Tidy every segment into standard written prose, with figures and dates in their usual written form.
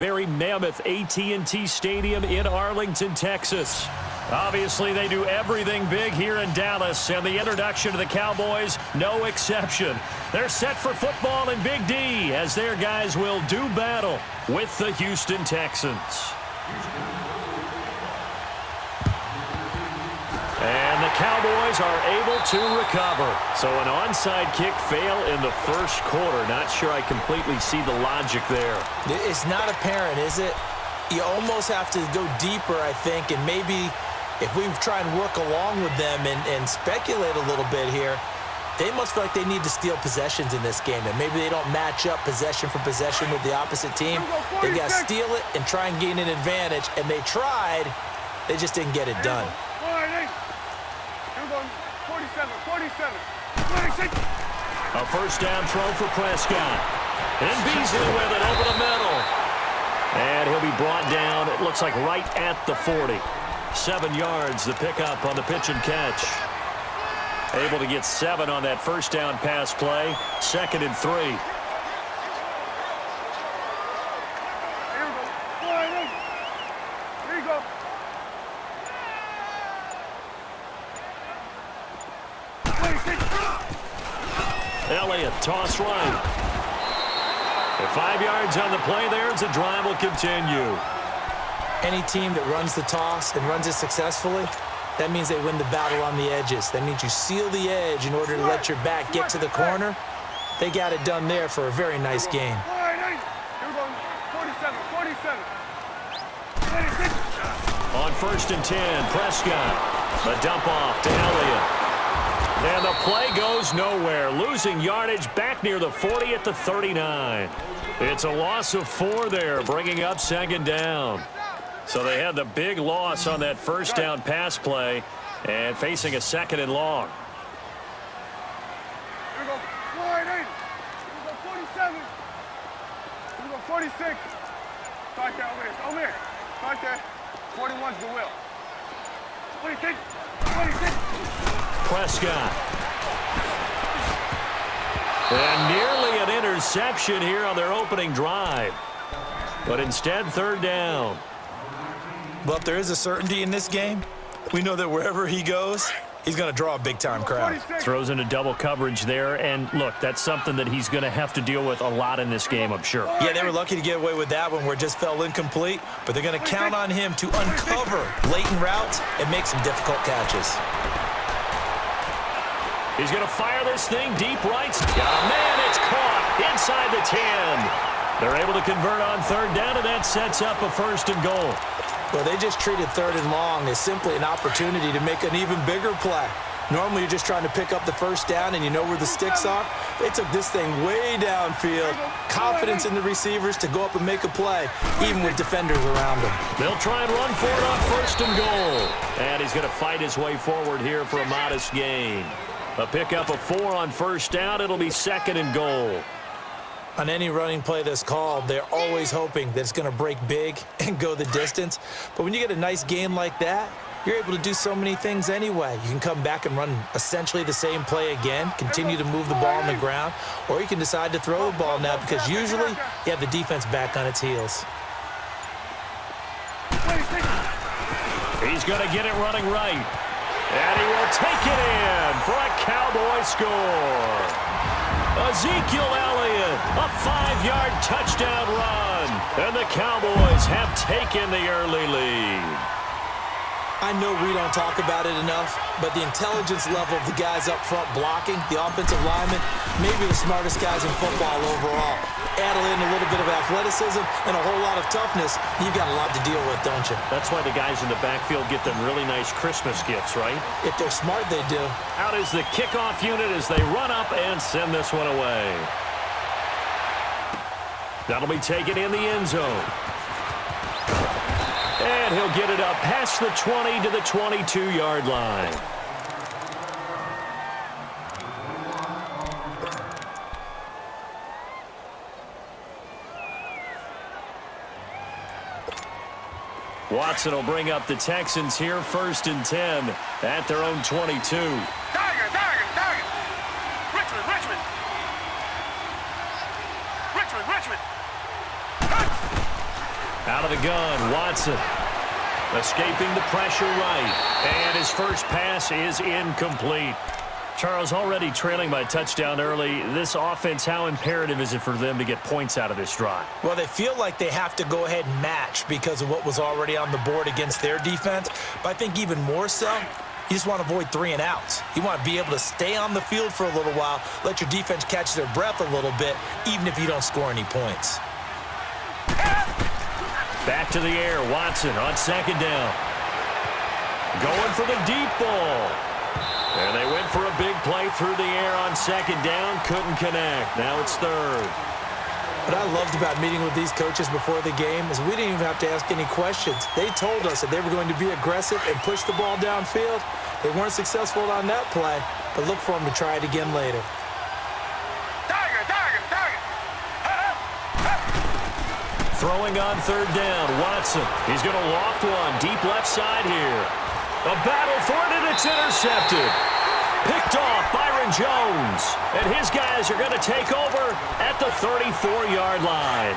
Very mammoth AT&T Stadium in Arlington, Texas. Obviously, they do everything big here in Dallas, and the introduction to the Cowboys, no exception. They're set for football in Big D as their guys will do battle with the Houston Texans. And the Cowboys are able to recover. So an onside kick fail in the first quarter. Not sure I completely see the logic there. It's not apparent, is it? You almost have to go deeper, I think, and maybe if we try and work along with them and speculate a little bit here, they must feel like they need to steal possessions in this game. And maybe they don't match up possession for possession with the opposite team. They got to steal it and try and gain an advantage. And they tried. They just didn't get it done. 47. A first down throw for Prescott. And Beasley with it over the middle. And he'll be brought down, it looks like right at the 40. 7 yards, the pickup on the pitch and catch. Able to get 7 on that first down pass play. 2nd and 3. Here you go. Elliott, toss right. And 5 yards on the play there as the drive will continue. Any team that runs the toss and runs it successfully, that means they win the battle on the edges. That means you seal the edge in order to let your back get to the corner. They got it done there for a very nice game. 47. On 1st and 10, Prescott. The dump off to Elliott. And the play goes nowhere. Losing yardage back near the 40 at the 39. It's a loss of 4 there, bringing up 2nd down. So they had the big loss on that first down pass play and facing a 2nd and long. Here we go. 47. Here we go. 46. Right there, over here. Right there. 41's the will. 26. Prescott. And nearly an interception here on their opening drive. But instead, 3rd down. Well, if there is a certainty in this game, we know that wherever he goes, he's going to draw a big-time crowd. Throws into double coverage there. And, look, that's something that he's going to have to deal with a lot in this game, I'm sure. Yeah, they were lucky to get away with that one where it just fell incomplete, but they're going to count on him to uncover blatant routes and make some difficult catches. He's going to fire this thing deep right. Man, it's caught inside the 10. They're able to convert on 3rd down, and that sets up a 1st and goal. Well, they just treated 3rd and long as simply an opportunity to make an even bigger play. Normally, you're just trying to pick up the first down and you know where the sticks are. They took this thing way downfield. Confidence in the receivers to go up and make a play, even with defenders around them. They'll try and run for it on 1st and goal. And he's going to fight his way forward here for a modest gain. A pickup of 4 on 1st down. It'll be 2nd and goal. On any running play that's called, they're always hoping that it's going to break big and go the distance. But when you get a nice game like that, you're able to do so many things anyway. You can come back and run essentially the same play again, continue to move the ball on the ground, or you can decide to throw the ball now because usually you have the defense back on its heels. He's going to get it running right. And he will take it in for a Cowboy score. Ezekiel Elliott, a 5-yard touchdown run. And the Cowboys have taken the early lead. I know we don't talk about it enough, but the intelligence level of the guys up front blocking, the offensive linemen, maybe the smartest guys in football overall. Add in a little bit of athleticism and a whole lot of toughness, you've got a lot to deal with, don't you? That's why the guys in the backfield get them really nice Christmas gifts, right? If they're smart, they do. Out is the kickoff unit as they run up and send this one away. That'll be taken in the end zone. And he'll get it up past the 20 to the 22-yard line. Watson will bring up the Texans here, 1st and 10 at their own 22. Tiger. Richmond. Out of the gun, Watson. Escaping the pressure right. And his first pass is incomplete. Charles, already trailing by a touchdown early. This offense, how imperative is it for them to get points out of this drive? Well, they feel like they have to go ahead and match because of what was already on the board against their defense. But I think even more so, you just want to avoid 3 and outs. You want to be able to stay on the field for a little while, let your defense catch their breath a little bit, even if you don't score any points. Back to the air, Watson on second down. Going for the deep ball. And they went for a big play through the air on second down. Couldn't connect. Now it's third. What I loved about meeting with these coaches before the game is we didn't even have to ask any questions. They told us that they were going to be aggressive and push the ball downfield. They weren't successful on that play, but look for them to try it again later. Throwing on third down, Watson. He's going to loft one deep left side here. A battle for it, and it's intercepted. Picked off Byron Jones. And his guys are going to take over at the 34-yard line.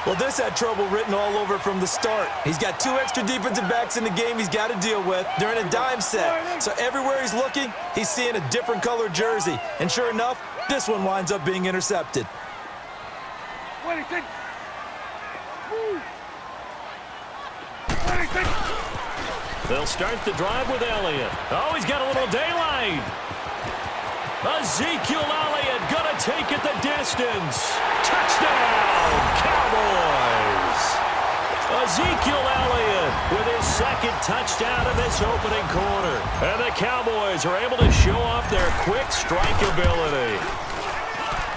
Well, this had trouble written all over from the start. He's got 2 extra defensive backs in the game he's got to deal with. They're in a dime set. So everywhere he's looking, he's seeing a different colored jersey. And sure enough, this one winds up being intercepted. They'll start the drive with Elliott. Oh, he's got a little daylight. Ezekiel Elliott going to take it the distance. Touchdown, Cowboys. Ezekiel Elliott with his second touchdown of this opening quarter. And the Cowboys are able to show off their quick strike ability.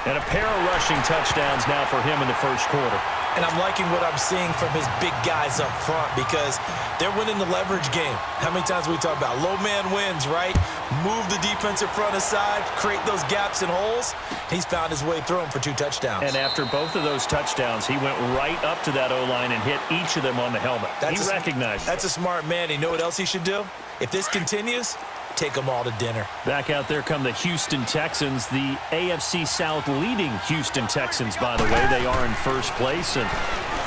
And a pair of rushing touchdowns now for him in the first quarter. And I'm liking what I'm seeing from his big guys up front because they're winning the leverage game. How many times we talk about low man wins, right? Move the defensive front aside, create those gaps and holes. He's found his way through them for 2 touchdowns. And after both of those touchdowns, he went right up to that O-line and hit each of them on the helmet. He recognized it. That's a smart man. You know what else he should do? If this continues, take them all to dinner. Back out there come the Houston Texans, the AFC South leading Houston Texans, by the way. They are in first place, and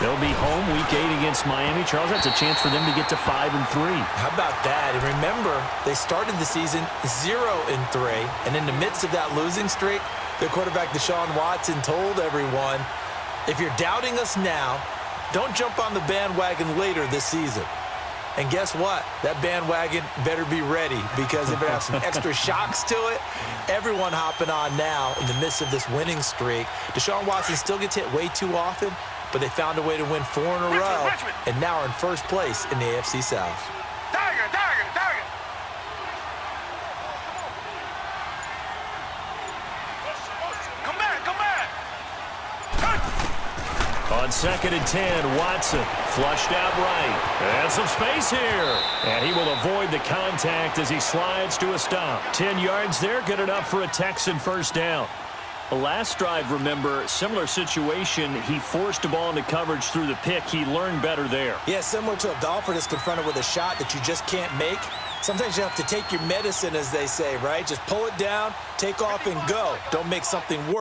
they'll be home Week 8 against Miami. Charles, that's a chance for them to get to 5-3. How about that? And remember, they started the season 0-3, and in the midst of that losing streak, their quarterback Deshaun Watson told everyone, if you're doubting us now, don't jump on the bandwagon later this season. And guess what? That bandwagon better be ready because it better have some extra shocks to it. Everyone hopping on now in the midst of this winning streak. Deshaun Watson still gets hit way too often, but they found a way to win 4 in a row and now are in first place in the AFC South. On 2nd and 10, Watson flushed out right. And some space here. And he will avoid the contact as he slides to a stop. 10 yards there, good enough for a Texan first down. The last drive, remember, similar situation. He forced a ball into coverage through the pick. He learned better there. Yeah, similar to a golfer that's confronted with a shot that you just can't make. Sometimes you have to take your medicine, as they say, right? Just pull it down, take off, and go. Don't make something worse.